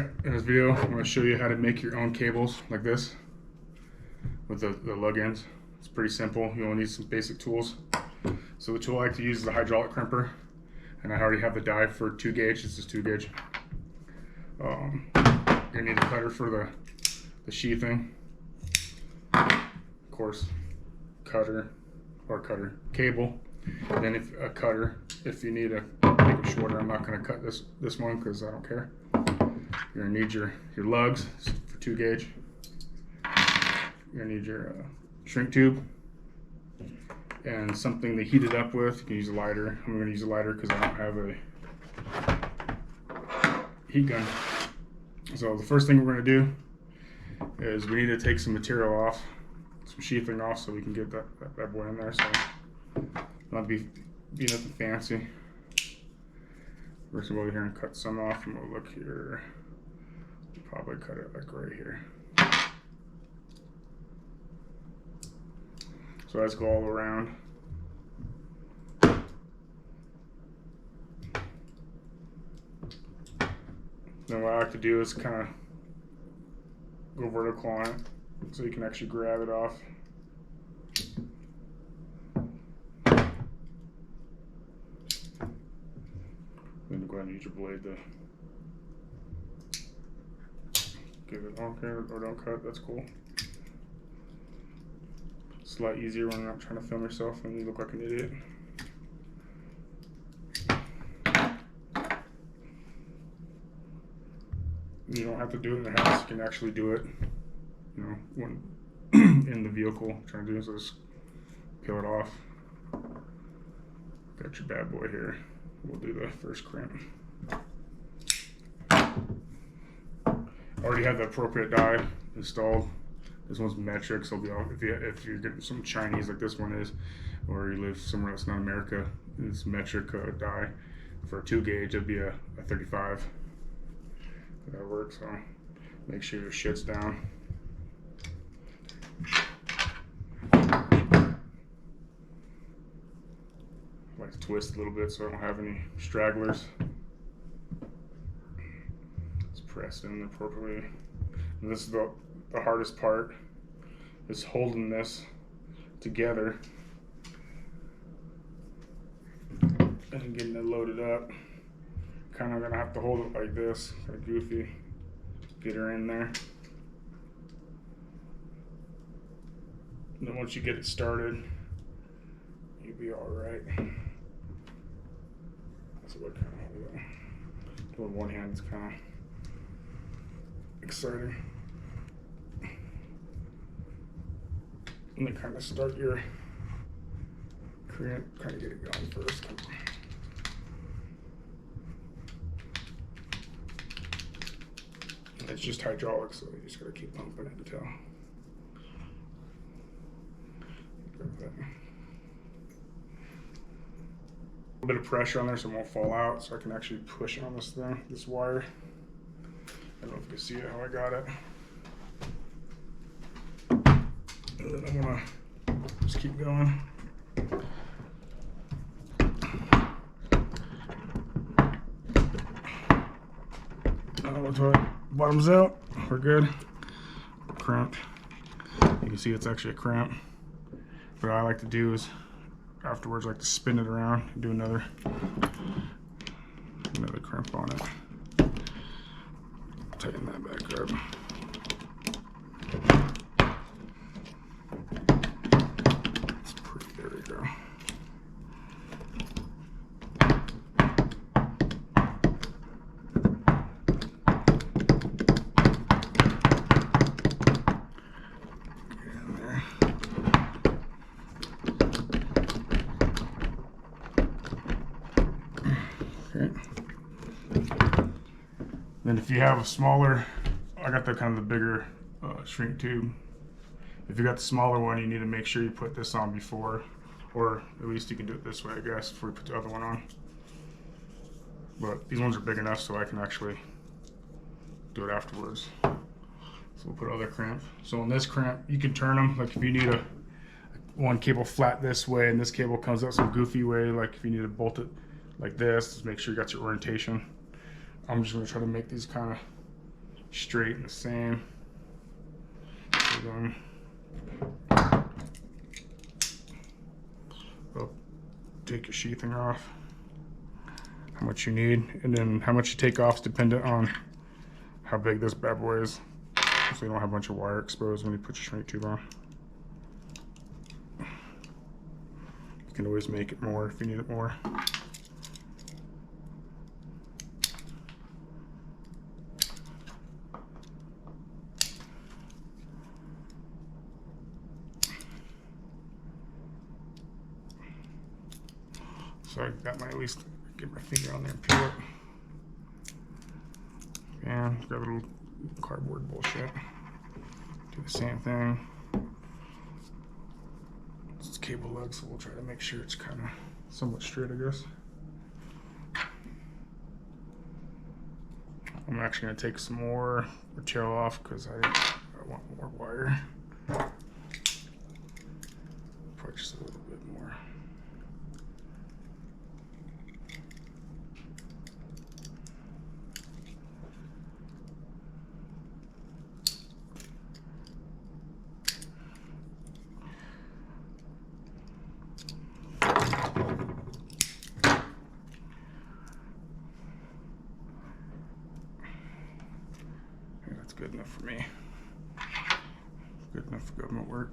In this video, I'm going to show you how to make your own cables like this with the lug ends. It's pretty simple. You only need some basic tools. So the tool I like to use is the hydraulic crimper, and I already have the die for 2 gauge. This is 2 gauge. You're going to need a cutter for the sheathing. Of course, cable. And then if a cutter, if you need to make it shorter. I'm not going to cut this one because I don't care. You're going to need your lugs for 2 gauge. You're going to need your shrink tube and something to heat it up with. You can use a lighter. I'm going to use a lighter because I don't have a heat gun. So the first thing we're going to do is we need to take some material off, some sheathing off, so we can get that bad boy in there. So not be nothing fancy. We're going to go over here and cut some off, and we'll look here. We'll probably cut it like right here. So let's go all around. Then what I like to do is kind of go vertical on it so you can actually grab it off. Then go ahead and use your blade to give it okay, or don't cut. That's cool. It's a lot easier when you're not trying to film yourself and you look like an idiot. You don't have to do it in the house. You can actually do it, you know, when in the vehicle. Trying to do is just peel it off. Got your bad boy here. We'll do the first crimp. I already have the appropriate die installed. This one's metric, so if you're getting some Chinese like this one is, or you live somewhere that's not America, it's metric die. For a 2 gauge, it'd be a 35. That works. So make sure your shit's down. I like to twist a little bit so I don't have any stragglers. It's pressed in appropriately. And this is the hardest part, is holding this together and getting it loaded up. Kind of gonna have to hold it like this, kind of goofy. Get her in there. And then once you get it started, you'll be all right. That's what kind of hold it. With one hand is kind of exciting. And then kind of start your crimp, kind of get it going first. It's just hydraulic, so you just gotta keep pumping it until. A little bit of pressure on there so it won't fall out, so I can actually push on this thing, this wire. I don't know if you can see it, how I got it. And then I'm gonna just keep going. Until it bottoms out, we're good. Crimp. You can see it's actually a crimp. What I like to do is afterwards, I like to spin it around and do another crimp on it. Tighten that back up. It's pretty. There we go. Okay. Then if you have a smaller, I got the kind of the bigger shrink tube. If you got the smaller one, you need to make sure you put this on before, or at least you can do it this way, I guess, before you put the other one on. But these ones are big enough so I can actually do it afterwards. So we'll put other crimp. So on this crimp, you can turn them, like if you need one cable flat this way and this cable comes out some goofy way, like if you need to bolt it like this, just make sure you got your orientation. I'm just gonna try to make these kind of straight and the same. So then I'll take your sheathing off, how much you need, and then how much you take off is dependent on how big this bad boy is, so you don't have a bunch of wire exposed when you put your shrink tube on. You can always make it more if you need it more. So I got my, at least get my finger on there and peel it. And grab a little cardboard bullshit. Do the same thing. It's cable lug, so we'll try to make sure it's kind of somewhat straight, I guess. I'm actually going to take some more material off because I want more wire. Probably just a little bit more. That's good enough for me. Good enough for government work.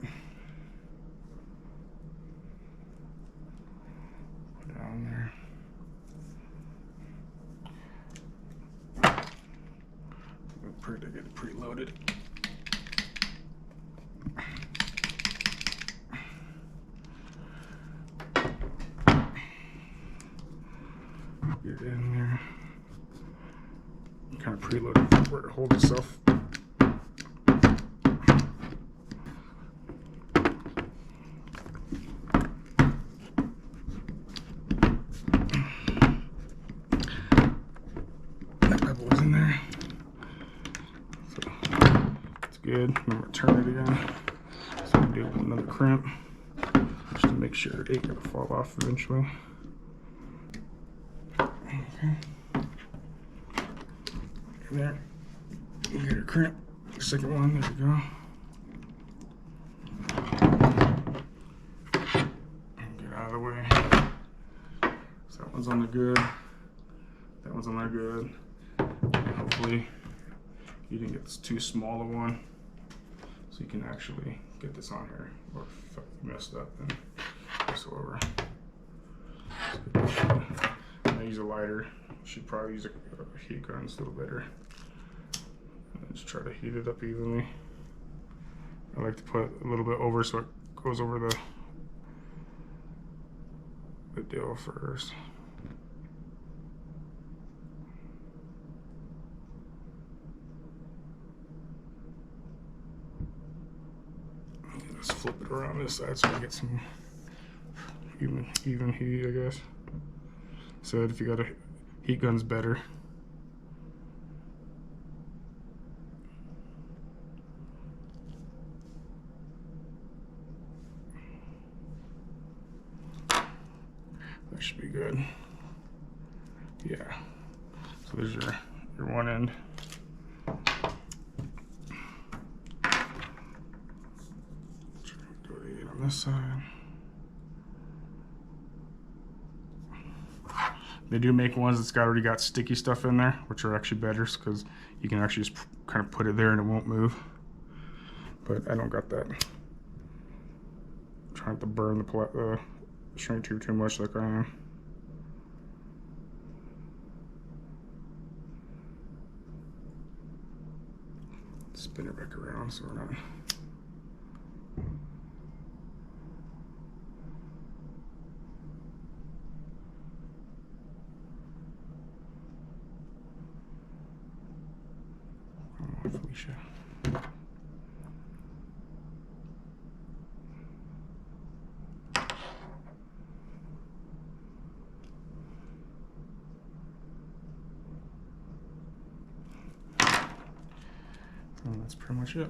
Put it on there. To get it preloaded. Get it in there. Kind of preload it where it holds itself. That bad boy's in there. So it's good. Remember, turn it again. So I'm doing another crimp just to make sure it ain't gonna fall off eventually. Okay. There. You get a crimp. The second one, there we go. Get out of the way. So that one's on the good. That one's on the good. And hopefully you didn't get this too small of one. So you can actually get this on here. Or if you messed up, then this over. I use a lighter. Should probably use a heat gun, it's a little better. And just try to heat it up evenly. I like to put a little bit over so it goes over the deal first. Let's flip it around this side so we get some even heat, I guess. So if you got a heat gun's better. That should be good. Yeah. So there's your one end. Do it again on this side. They do make ones that's already got sticky stuff in there, which are actually better because you can actually just kind of put it there and it won't move. But I don't got that. I'm trying to burn the shrink tube too much like I am. Spin it back around so we're not. Felicia. And that's pretty much it.